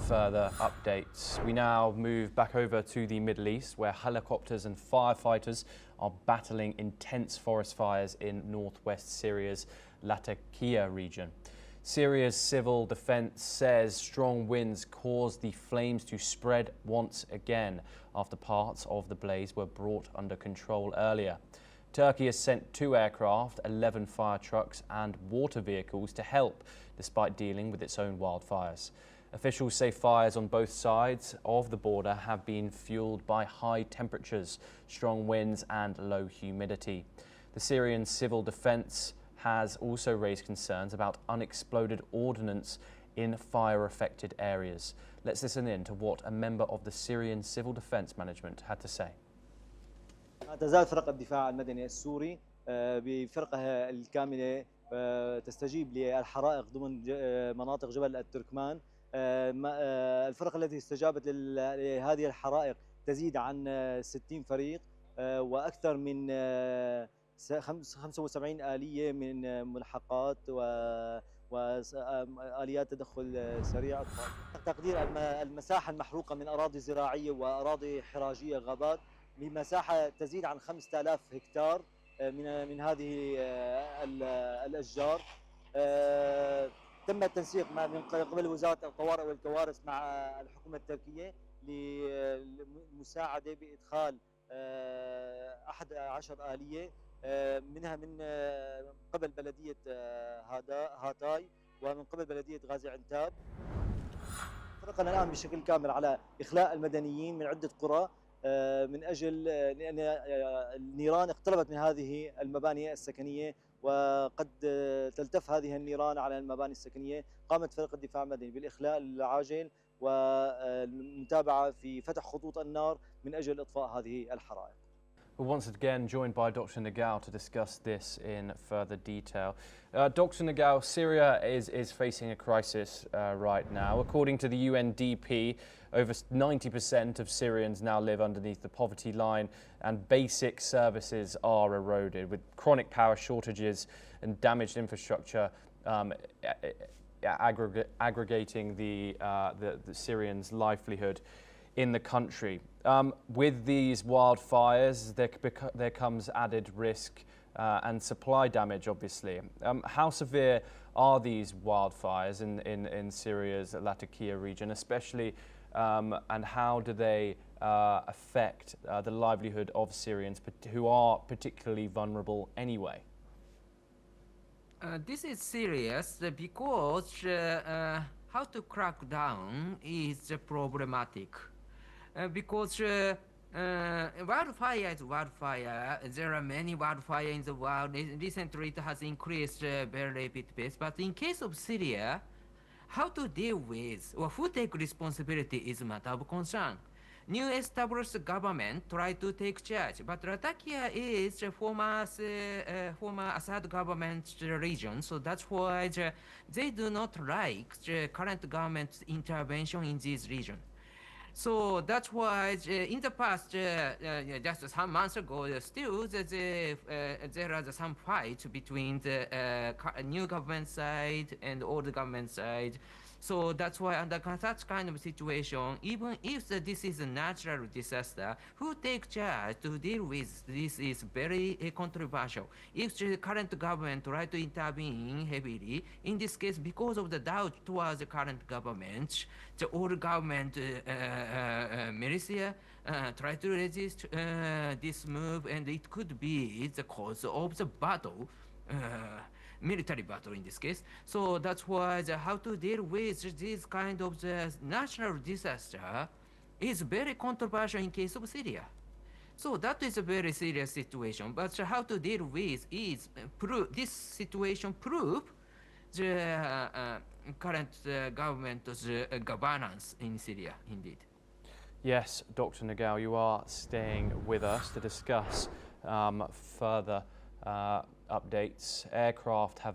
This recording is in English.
further updates. We now move back over to the Middle East, where helicopters and firefighters are battling intense forest fires in northwest Syria's Latakia region. Syria's civil defense says strong winds caused the flames to spread once again after parts of the blaze were brought under control earlier. Turkey has sent 2 aircraft, 11 fire trucks and water vehicles to help, despite dealing with its own wildfires. Officials say fires on both sides of the border have been fueled by high temperatures, strong winds and low humidity. The Syrian civil defense has also raised concerns about unexploded ordnance in fire-affected areas. Let's listen in to what a member of the Syrian Civil Defense Management had to say. تزال فرق الدفاع المدني السوري بفرقها الكاملة تستجيب للحرائق ضمن مناطق جبل التركمان. الفرق التي استجابت لهذه الحرائق تزيد عن 60 فريق وأكثر من 75 آلية من ملحقات وآليات تدخل سريع. تقدير المساحة المحروقة من أراضي زراعية وأراضي حراجية غابات بمساحة تزيد عن 5000 هكتار من هذه الأشجار. تم التنسيق من قبل وزارة الطوارئ والكوارث مع الحكومة التركية للمساعدة بإدخال 11 آلية منها من قبل بلدية هاتاي ومن قبل بلدية غازي عنتاب. فرقنا الآن بشكل كامل على إخلاء المدنيين من عدة قرى من أجل لأن النيران اقتربت من هذه المباني السكنية وقد تلتف هذه النيران على المباني السكنية. قامت فرق الدفاع المدني بالإخلاء العاجل والمتابعة في فتح خطوط النار من أجل إطفاء هذه الحرائق. We're once again joined by Dr. Nagao to discuss this in further detail. Dr. Nagao, Syria is facing a crisis right now. According to the UNDP, over 90% of Syrians now live underneath the poverty line and basic services are eroded, with chronic power shortages and damaged infrastructure aggregating the Syrians' livelihood in the country. With these wildfires, there comes added risk and supply damage, obviously. How severe are these wildfires in Syria's Latakia region, especially, and how do they affect the livelihood of Syrians who are particularly vulnerable anyway? This is serious because how to crack down is problematic. Because wildfire is wildfire. There are many wildfires in the world. Recently, it has increased very rapid pace. But in case of Syria, how to deal with or who take responsibility is a matter of concern. New established government try to take charge, but Latakia is a former Assad government region, so that's why they do not like the current government's intervention in this region. So that's why in the past, just some months ago, still there are some fight between the new government side and old government side. So that's why under such kind of situation, even if this is a natural disaster, who take charge to deal with this is very controversial. If the current government try to intervene heavily, in this case, because of the doubt towards the current government, the old government militia try to resist this move, and it could be the cause of the battle. Military battle in this case. So that's why how to deal with this kind of the natural disaster is very controversial in case of Syria. So that is a very serious situation. But how to deal with is this situation prove the current government's governance in Syria, indeed. Yes, Dr. Nagao, you are staying with us to discuss further updates. Aircraft have